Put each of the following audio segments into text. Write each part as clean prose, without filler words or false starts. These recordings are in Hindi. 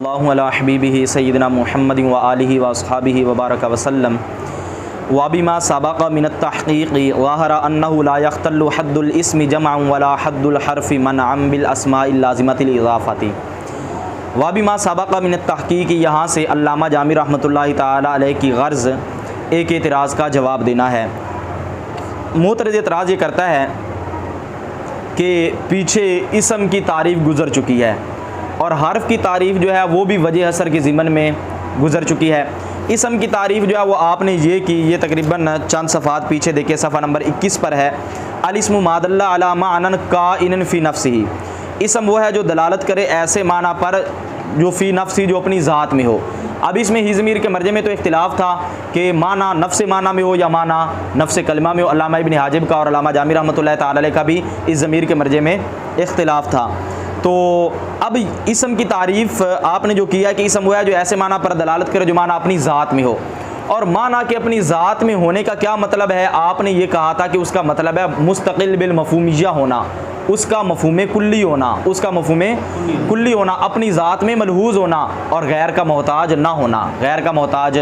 अल्लाहु अला हबीबिही सय्यिदना मुहम्मद व आलिहि व अस्हाबिहि व बारक वसल्लम वाबिमा सबक़ मिनत तहक़ीक़ि ज़ाहरा अन्नहु ला यख्तल्लु हद्दुल इस्मि जमअन वला हद्दुल हर्फ़ि मनअन बिल अस्माइल लाज़िमतिल इज़ाफ़ति वाबिमा सबक़ मिनत तहक़ीक़ि। यहाँ से अल्लामा जामी रहमतुल्लाहि ताला अलैह की गर्ज़ एक एतराज़ का जवाब देना है। मोतरज़ एतराज़ ये करता है कि पीछे इसम की तारीफ़ गुज़र चुकी है और हर्फ़ की तारीफ़ जो है वो भी वजह असर के ज़िमन में गुज़र चुकी है। इसम की तारीफ़ जो है वो आपने ये की, ये तकरीबन चंद सफ़ात पीछे देखिए, सफ़ा नंबर 21 पर है। अलिस्मु मा दल्ला अला माअनन काइनन फ़ी नफ़्सिही। इसम वो है जो दलालत करे ऐसे माना पर जो फ़ी नफ़्सी, जो अपनी ज़ात में हो। अब इसमें ही ज़मीर के मर्जे में तो इख्तिलाफ़ था कि माना नफ्स माना में हो या माना नफ्स कलमा में हो। अल्लामा इब्न हाजिब का और अल्लामा जामी रहमतुल्लाहि ताला अलैह का भी इस ज़मीर के मर्जे में इख्तिलाफ़ था। तो अब इसम की तारीफ़ आपने जो किया कि इसम वो है जो ऐसे माना पर दलालत करे जो माना अपनी ज़ात में हो। और माना कि अपनी ज़ात में होने का क्या मतलब है, आपने ये कहा था कि उसका मतलब है मुस्तक़िल बिल मफ़हूमिया होना, उसका मफ़हूम कुल्ली होना, उसका मफ़हूम कुल्ली होना, अपनी ज़ात में मलहूज़ होना और गैर का मोहताज ना होना, गैर का मोहताज।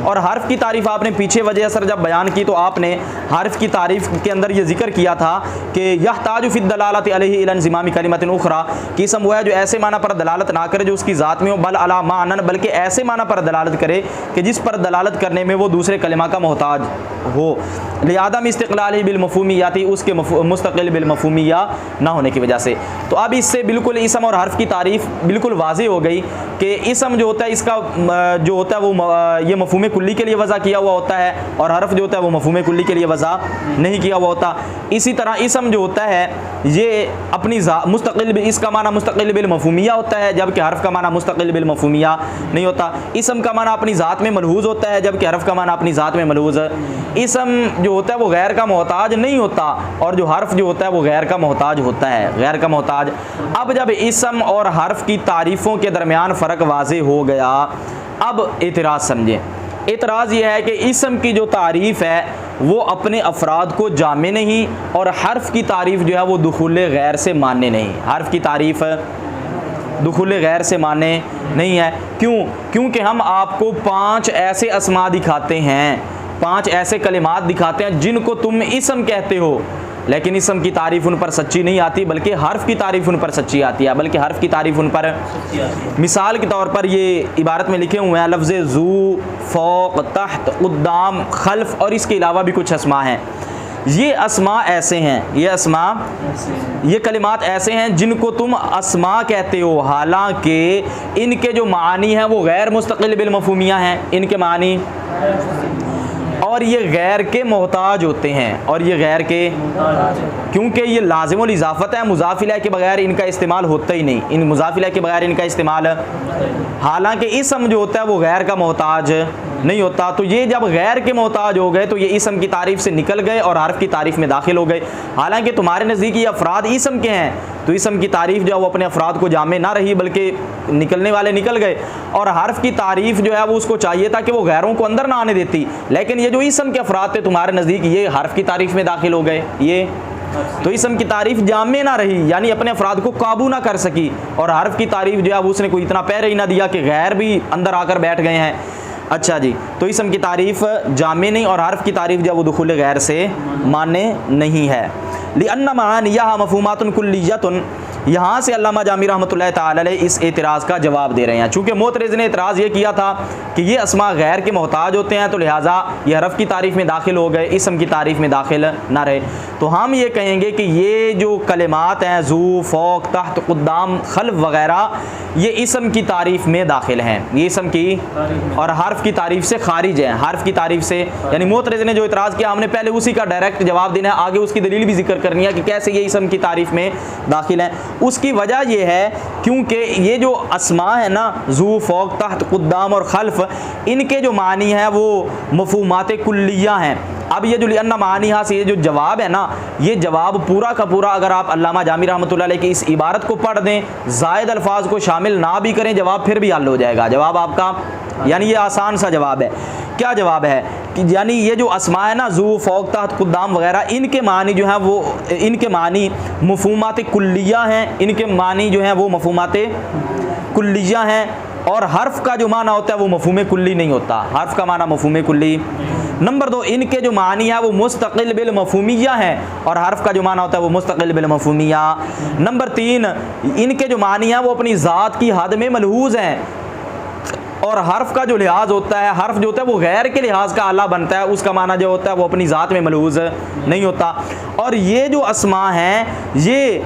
और हर्फ़ की तारीफ़ आपने पीछे वजह असर जब बयान की तो आपने हर्फ़ की तारीफ़ के अंदर ये ज़िक्र किया था कि यहताजु फ़ी दलालति अलैहि इला इंज़िमामी कलिमतिन उख़रा, कि इसम वो है जो ऐसे माना पर दलालत ना करे जो उसकी ज़ात में हो, बल अला मानन, बल्कि ऐसे माना पर दलालत करे कि जिस पर दलालत करने में वो दूसरे कलिमा का मोहताज हो। लिआदम इस्तिक़लालिही बिल मफ़हूमियाति, उसके मुस्तक़िल बिल मफ़हूमिया ना होने की वजह से। तो अब इससे बिल्कुल इसम और हर्फ़ की तारीफ़ बिल्कुल वाज़ेह हो गई कि इसम जो होता है इसका जो होता है वो ये मफ़हूम कुल्ली के लिए वज़ा किया हुआ होता है और हर्फ़ जो होता है वो मफ़हूम कुल्ली के लिए वज़ा नहीं किया हुआ होता। इसी तरह इसम जो होता है ये अपनी मुस्तक़िल, इसका माना मुस्तक़िल बिल मफ़हूमिया होता है जबकि हर्फ़ का माना मुस्तक़िल बिल मफ़हूमिया नहीं होता। इसम का माना अपनी ज़ात में मलहूज़ होता है जबकि हर्फ़ का माना अपनी ज़ात में मलहूज़। इसम जो होता है वो गैर का मोहताज नहीं होता और जो हर्फ़ जो होता है वो गैर का मोहताज होता है, गैर का मोहताज। अब जब इसम और हर्फ़ की तारीफ़ों के दरमियान फ़र्क वाज़ेह हो गया, अब एतराज़ समझें। एतराज़ ये है कि इसम की जो तारीफ़ है वो अपने अफराद को जामे नहीं और हर्फ़ की तारीफ़ जो है वो दुखूल गैर से माने नहीं। हर्फ़ की तारीफ़ दुखूल गैर से माने नहीं है। क्यों? क्योंकि हम आपको 5 ऐसे अस्मा दिखाते हैं, 5 ऐसे कलिमात दिखाते हैं जिनको तुम इसम कहते हो, लेकिन इसम की तारीफ़ उन पर सच्ची नहीं आती बल्कि हर्फ़ की तारीफ़ उन पर सच्ची आती है, बल्कि हर्फ़ की तारीफ़ उन पर। मिसाल के तौर पर ये इबारत में लिखे हुए हैं लफ्ज़ ज़ू, फ़ौक़, तहत, क़ुद्दाम, खल्फ़ और इसके अलावा भी कुछ अस्मा हैं। ये अस्मा ऐसे हैं, ये अस्मा, ये कलिमात ऐसे हैं जिनको तुम अस्मा कहते हो, हालांकि इनके जो मानी हैं वो गैर मुस्तक़िल बिल मफ़हूमिया हैं, इनके मानी, और ये गैर के मोहताज होते हैं, और ये गैर के, क्योंकि ये लाज़िमुल इज़ाफ़त है, मुज़ाफ़ इलैह के बगैर इनका इस्तेमाल होता ही नहीं, इन मुज़ाफ़ इलैह के बगैर इनका इस्तेमाल, हालांकि इसम जो होता है वो गैर का मोहताज नहीं होता। तो ये जब गैर के मोहताज हो गए तो ये इसम की तारीफ़ से निकल गए और हर्फ़ की तारीफ़ में दाखिल हो गए। हालांकि तुम्हारे नज़दीक ये अफराद इसम के हैं तो इसम की तारीफ़ जो है वो अपने अफराद को जामे ना रही बल्कि निकलने वाले निकल गए, और हर्फ़ की तारीफ़ जो है वो उसको चाहिए था कि वो गैरों को अंदर ना आने देती, लेकिन ये जो इसम के अफराद थे तुम्हारे नज़दीक ये हर्फ़ की तारीफ़ में दाखिल हो गए, ये तो इसम की तारीफ़ जामे ना रही, यानी अपने अफराद को काबू ना कर सकी, और हर्फ़ की तारीफ़ जो है उसने कोई इतना पैर ही ना दिया कि गैर भी अंदर आकर बैठ गए हैं। अच्छा जी, तो इसम की तारीफ़ जामे नहीं और हर्फ़ की तारीफ़ जो वो दुखूल गैर से माने नहीं है। लिअन्ना मानिया मफ़हूमातुन कुल्लियतुन, यहाँ से अल्लामा जामी रहमतुल्लाहि ताला अलैह इस एतराज़ का जवाब दे रहे हैं। चूँकि मोतरज़ ने एतराज़ ये किया था कि ये अस्मा गैर के मोहताज होते हैं तो लिहाजा ये हर्फ़ की तारीफ़ में दाखिल हो गए, इसम की तारीफ़ में दाखिल ना रहे। तो हम ये कहेंगे कि ये जो कलिमात हैं ज़ू, फ़ौक़, तहत, क़ुद्दाम, खल्फ़ वग़ैरह, ये इसम की तारीफ़ में दाखिल हैं, ये इसम की और हर्फ़ की तारीफ़ से खारिज हैं, हर्फ़ की तारीफ़ से। यानी मोतरज़ ने जो एतराज़ किया हमने पहले उसी का डायरेक्ट जवाब देना है, आगे उसकी दलील भी जिक्र करनी है कि कैसे ये इसम की तारीफ़ में दाखिल हैं। उसकी वजह यह है क्योंकि ये जो अस्मा है ना ज़ू, फ़ौक़, तहत, क़ुद्दाम और खल्फ़, इनके जो मानी हैं वो मफ़हूमात कुल्लिया हैं। अब ये जो लिअन्ना मानिहा से ये जो जवाब है ना, ये जवाब पूरा का पूरा अगर आप अल्लामा जामी रहमतुल्लाह अलैह की इस इबारत को पढ़ दें, ज़ायद अल्फाज को शामिल ना भी करें, जवाब फिर भी हल हो जाएगा। जवाब आपका, यानी ये आसान सा जवाब है। क्या जवाब है कि यानी ये जो अस्मा है ना ज़ू, फ़ौक़, तहत, क़ुद्दाम वगैरह, इनके मानी जो हैं वो, इनके मानी मफ़हूमात कुल्लिया हैं, इनके मानी जो हैं वो मफ़हूमात कुल्लिया हैं। और हर्फ का जो माना होता है वो मफहूम कुल्ली नहीं होता, हर्फ का माना मफहूम कुल्ली। नंबर 2, इनके जो मानी है वो मुस्तकिल बिल मफहूमिया हैं और हर्फ का जो माना होता है वो मुस्तकिल बिल मफहूमिया। नंबर 3, इनके जो मानी है वो अपनी ज़ात की हद में मलहूज़ हैं और हर्फ का जो लिहाज होता है, हर्फ जो होता है वो गैर के लिहाज का आला बनता है, उसका माना जो होता है वो अपनी ज़ात में मलहूज़ नहीं होता। और ये जो अस्मा हैं ये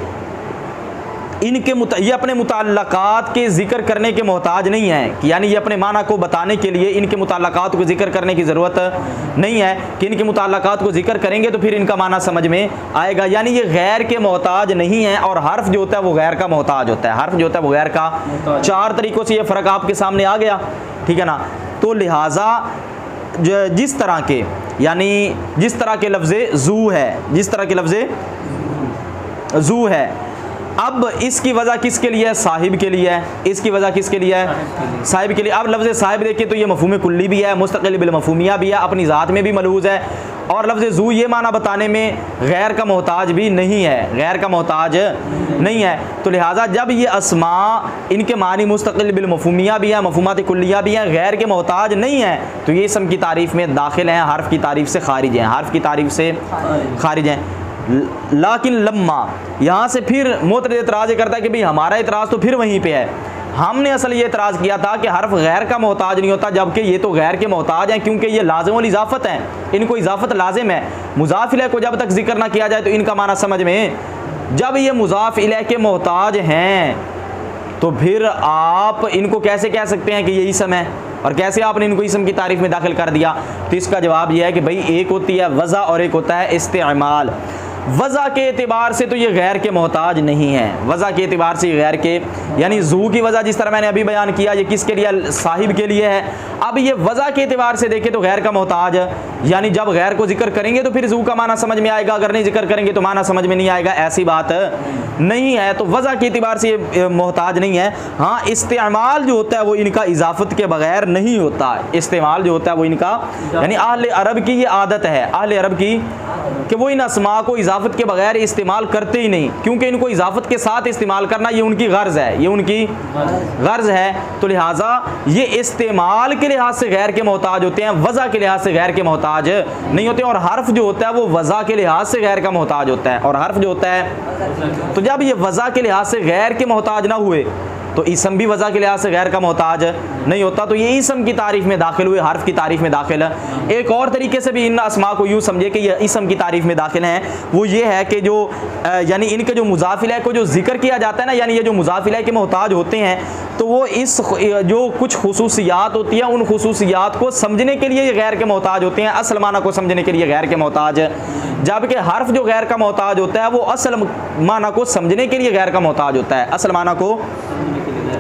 ये अपने मुताल्लकात के ज़िक्र करने के मोहताज नहीं है, यानी ये अपने माना को बताने के लिए इनके मुताल्लकात को ज़िक्र करने की ज़रूरत नहीं है कि इनके मुताल्लकात को ज़िक्र करेंगे तो फिर इनका माना समझ में आएगा, यानी ये गैर के मोहताज नहीं है। और हर्फ जो होता है वो गैर का मोहताज होता है, हर्फ जो होता है वो गैर का। 4 तरीक़ों से ये फ़र्क आपके सामने आ गया, ठीक है ना। तो लिहाजा जिस तरह के, यानी जिस तरह के लफ्ज़े ज़ू है, जिस तरह के लफ्ज़े ज़ू है, अब इसकी वजह किसके लिए है? साहिब के लिए है। इसकी वजह किसके लिए है? साहिब के लिए। अब लफ्ज़ साहिब देखिए तो ये मफहूम कुल्ली भी है, मुस्तकिल बिल मफहूमिया भी है, अपनी ज़ात में भी मलहूज़ है और लफ्ज़ ज़ू ये माना बताने में गैर का मोहताज भी नहीं है, गैर का मोहताज नहीं है। तो लिहाजा जब ये अस्मा इनके मानी मुस्तकिल बिल मफहूमिया भी है, मफहूमात कुल्लिया भी हैं, गैर के मोहताज नहीं है, तो ये इसम की तारीफ़ में दाखिल हैं, हर्फ की तारीफ़ से खारिज हैं, हर्फ की तारीफ़ से खारिज हैं। लाकिन लम्मा, यहाँ से फिर मोतरद एतराज़ करता है कि भाई हमारा एतराज़ तो फिर वहीं पे है। हमने असल ये एतराज़ किया था कि हर्फ गैर का मोहताज नहीं होता, जबकि ये तो गैर के मोहताज हैं क्योंकि ये लाज़िम वल इज़ाफ़त हैं, इनको इज़ाफ़त लाजिम है। मुज़ाफ़ इलैह को जब तक ज़िक्र ना किया जाए तो इनका माना समझ में, जब ये मुज़ाफ़ इलैह के मोहताज हैं तो फिर आप इनको कैसे कह सकते हैं कि ये इसम है और कैसे आपने इनको इसम की तारीफ़ में दाखिल कर दिया? तो इसका जवाब यह है कि भाई एक होती है वज़ा और एक होता है इस्तेमाल। वज़ा के एतबार से तो ये गैर के मोहताज नहीं है, वज़ा के एतबार से ये गैर के, यानी ज़ू की वज़ा जिस तरह मैंने अभी बयान किया ये किसके लिए? साहिब के लिए है। अब ये वज़ा के एतबार से देखें तो गैर का मोहताज, यानी जब गैर को जिक्र करेंगे तो फिर ज़ू का माना समझ में आएगा, अगर नहीं जिक्र करेंगे तो माना समझ में नहीं आएगा, ऐसी बात नहीं है। तो वज़ा के एतबार से ये मोहताज नहीं है। हाँ, इस्तेमाल जो होता है वो इनका इजाफ़त के बगैर नहीं होता, इस्तेमाल जो होता है वो इनका, यानी अहले अरब की ये आदत है, अहले अरब की, कि वो इन अस्मा को इजाफ़त के बगैर इस्तेमाल करते ही नहीं, क्योंकि इनको इजाफ़त के साथ इस्तेमाल करना ये उनकी गर्ज़ है, ये उनकी गर्ज़ है। तो लिहाजा ये इस्तेमाल के लिहाज से गैर के मोहताज होते हैं, वज़ा के लिहाज से गैर के मोहताज नहीं होते। और हर्फ जो होता है वो वज़ा के लिहाज से गैर का मोहताज होता है, और हर्फ जो होता है, तो जब ये वज़ा के लिहाज से गैर के मोहताज ना हुए तो इसम भी वज़ा के लिहाज से गैर का मोहताज नहीं होता। तो ये इसम की तारीफ़ में दाखिल हुए, हर्फ की तारीफ़ में दाखिल है। एक और तरीके से भी इन अस्मा को यूँ समझे कि ये इसम की तारीफ़ में दाखिल हैं, वो ये है कि जो यानी इनके जो मुज़ाफ़ इलैह को जो जिक्र किया जाता है ना, यानी ये जो मुज़ाफ़ इलैह के मोहताज होते हैं, तो वो इस जो कुछ खुसूसियात होती हैं उन खुसूसियात को समझने के लिए ये गैर के मोहताज होते हैं, असल माना को समझने के लिए गैर के मोहताज। जबकि हर्फ जो गैर का मोहताज होता है वो असल माना को समझने के लिए गैर का मोहताज होता है, असल माना को।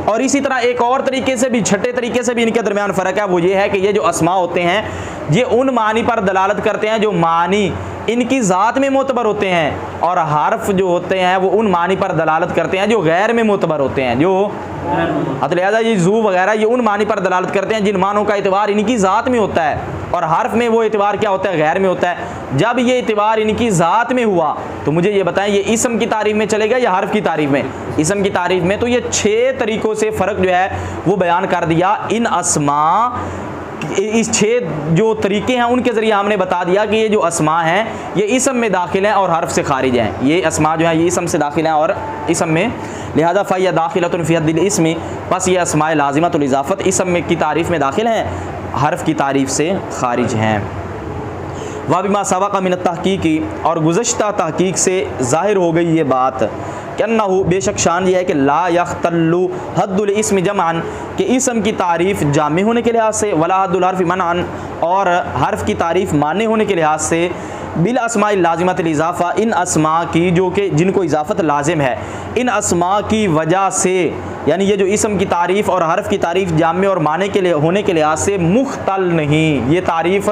और इसी तरह एक और तरीके से भी, छठे तरीके से भी इनके दरमियान फ़र्क है, वो ये है कि ये जो अस्मा होते हैं ये उन मानी पर दलालत करते हैं जो मानी इनकी ज़ात में मोतबर होते हैं, और हर्फ जो होते हैं वो उन मानी पर दलालत करते हैं जो गैर में मोतबर होते हैं, जो लिहाजा ये ज़ू वगैरह ये उन मानी पर दलालत करते हैं जिन मानों का एतबार इनकी ज़ात में होता है, और हर्फ में वो एतबार क्या होता है? गैर में होता है। जब ये एतबार इनकी ज़ात में हुआ तो मुझे ये बताएं ये इसम की तारीफ़ में चलेगा या हर्फ की तारीफ़ में? इसम की तारीफ़ में। तो ये 6 तरीक़ों से फ़र्क जो है वो बयान कर दिया। इन अस्मा, इस 6 जो तरीके हैं उनके ज़रिए हमने बता दिया कि ये जो अस्मा हैं ये इसम में दाखिल हैं और हर्फ से खारिज हैं। ये अस्मा जो है ये इसम से दाखिल हैं और इसम में, लिहाजा फ़ैया दाखिलतुन फ़ी हद्दिल इस्मी, बस ये अस्माए लाज़िमतुल इज़ाफ़त इसम में की तारीफ़ में दाखिल हैं, हर्फ की तारीफ़ से खारिज हैं। वाबिमा सबक़ मिन तहक़ीक़ी, और गुज़श्ता तहक़ीक़ से ज़ाहिर हो गई ये बात कि अन्नहु, बेशक शान ये है कि ला यख्तल्लु हद्दुल इस्म जमअन, कि इसम की तारीफ़ जामे होने के लिहाज से, वला हद्दुल हर्फ़ मनअन, और हर्फ की तारीफ़ माने होने के लिहाज से, बिल अस्माइल लाज़िमतिल इज़ाफ़ा, इन अस्मा की जो कि जिनको इज़ाफ़त लाजिम है, इन अस्मा की वजह से, यानी ये जो इसम की तारीफ़ और हर्फ की तारीफ़ जामे और माने के लिए होने के लिहाज से मुख्तल नहीं, ये तारीफ़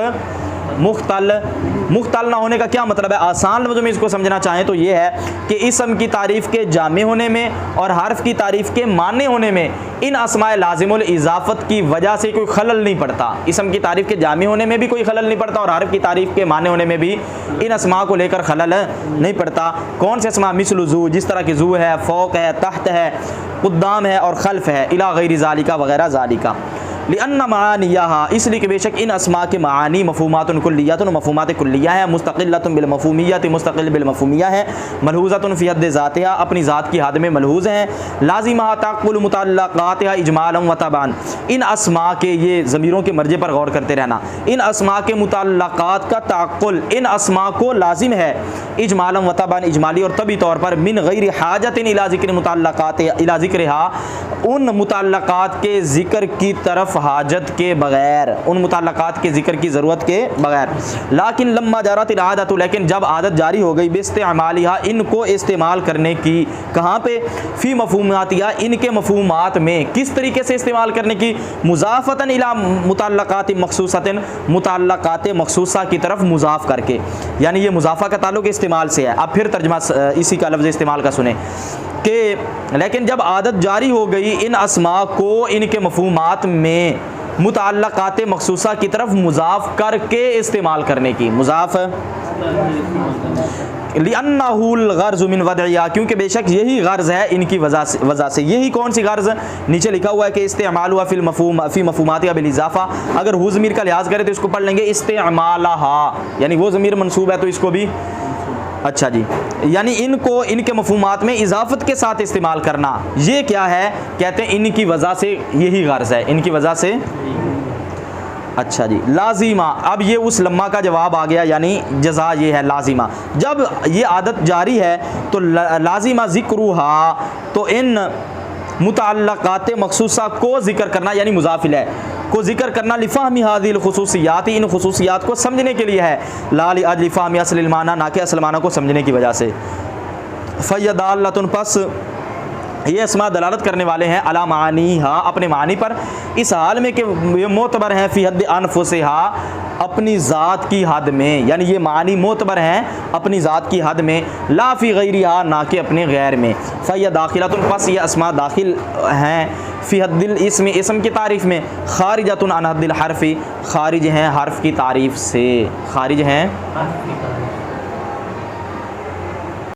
मुख्तल ना होने का क्या मतलब है? आसान लफ्ज़ों में इसको समझना चाहें तो ये है कि इसम की तारीफ़ के जामे होने में और हर्फ की तारीफ़ के माने होने में इन अस्माए लाजिमुल इजाफ़त की वजह से कोई खलल नहीं पड़ता। इसम की तारीफ़ के जामे होने में भी कोई खलल नहीं पड़ता और हर्फ की तारीफ़ के माने होने में भी इन अस्मा को लेकर खलल नहीं पड़ता। कौन से अस्मा? मिस्लु ज़ू, जिस तरह की ज़ू है, फ़ौक़ है, तहत है, क़ुद्दाम है और खल्फ़ है, इला गैरि ज़ालिका वगैरह ज़ालिका। लिअन्ना मानियाहा, इसलिए कि बेशक इन अस्मा के मानी मफ़हूमातुन कुल्लियतुन, मफ़हूमात कुल्लिया है, मुस्तक़िल्लतुन बिल मफ़हूमिय्यत, मुस्तक़िल बिल मफ़हूमिय्या है, मलहूज़तुन फ़ी हद्द ज़ातिहा, अपनी ज़ात की हद में मलहूज़ हैं, लाज़िमहा तअक़्क़ुल मुतअल्लिक़ातिहा इजमालन व तबान। इन अस्मा के, ये ज़मीरों के मर्जे पर गौर करते रहना, इन अस्मा के मुतअल्लिक़ात का तअक़्क़ुल इन अस्मा को लाजिम है इजमालन व तबान, इजमाली और तबी तौर पर, मिन गैरि हाजतिन इला ज़िक्र मुतअल्लिक़ात, इला ज़िक्रिहा, उन मुतअल्लिक़ात के ज़िक्र की तरफ हाजत के बगैर, उन मुतअल्लिक़ात के ज़िक्र की ज़रूरत के बगैर। लाकिन लम्मा जारतिल आदतु, लेकिन जब आदत जारी हो गई, बिस्तिमालिहा, इनको इस्तेमाल करने की, कहाँ पे? फ़ी मफ़हूमातिहा, इनके मफ़हूमात में। किस तरीके से इस्तेमाल करने की? मुज़ाफ़तन इला मुतअल्लिक़ात मख़सूसतिन, मुतअल्लिक़ात मख़सूसा की तरफ मुज़ाफ़ करके, यानी ये मुज़ाफ़ा का ताल्लुक़ इस्तेमाल से है। अब फिर तर्जमा इसी का लफ्ज़ इस्तेमाल का सुने कि लेकिन जब आदत जारी हो गई इन अस्मा को इनके मफ़हूमात में मुतअल्लिक़ात मख़सूसा की तरफ मुज़ाफ़ करके इस्तेमाल करने की, मुज़ाफ़ लिअन्नहुल गर्ज़ मिन वदइहा, क्योंकि बेशक यही गर्ज़ है इनकी वजह से। यही कौन सी गर्ज़? नीचे लिखा हुआ है कि इस्तेमालुहा फ़ी मफ़हूमातिहा बिल इज़ाफ़ा। अगर हु ज़मीर का लिहाज करें तो इसको पढ़ लेंगे इस्तेमालहा, यानी वो ज़मीर मनसूब है तो इसको भी, अच्छा जी, यानी इनको इनके मफ़हूमात में इजाफ़त के साथ इस्तेमाल करना। ये क्या है? कहते हैं इनकी वजह से, यही गर्ज़ है, इनकी वजह से। अच्छा जी, लाजिमा, अब ये उस लम्मा का जवाब आ गया, यानी जज़ा ये है लाजिमा। जब ये आदत जारी है तो लाजिमा ज़िक्रुहा, तो इन मुतअल्लिक़ात मख़सूसा को ज़िक्र करना, यानी मुज़ाफ़िल है को ज़िक्र करना, लिफ़ाहमी हाज़िल ख़ुसूसियात, इन ख़ुसूसियात को समझने के लिए है, ला लिअजलि फ़हमी अस्लिल माना, ना कि असल माना को समझने की वजह से। फ़यदाल्लतुन, पस ये अस्मा दलालत करने वाले हैं, अला मानीहा, अपने मानी पर, इस हाल में कि ये मोतबर हैं, फ़ी हद्द अनफुसिहा, अपनी ज़ात की हद में, यानी ये मानी मोतबर हैं अपनी ज़ात की हद में, ला फ़ी गैरिहा, ना कि अपने गैर में। फ़य दाखिलतुन, पस ये अस्मा दाखिल हैं, फ़ी हद्दिल इसम, इसम की तारीफ़ में, खारिजतुन अन हद्दिल हर्फ़ी, खारिज हैं हर्फ़ की तारीफ़ से, खारिज हैं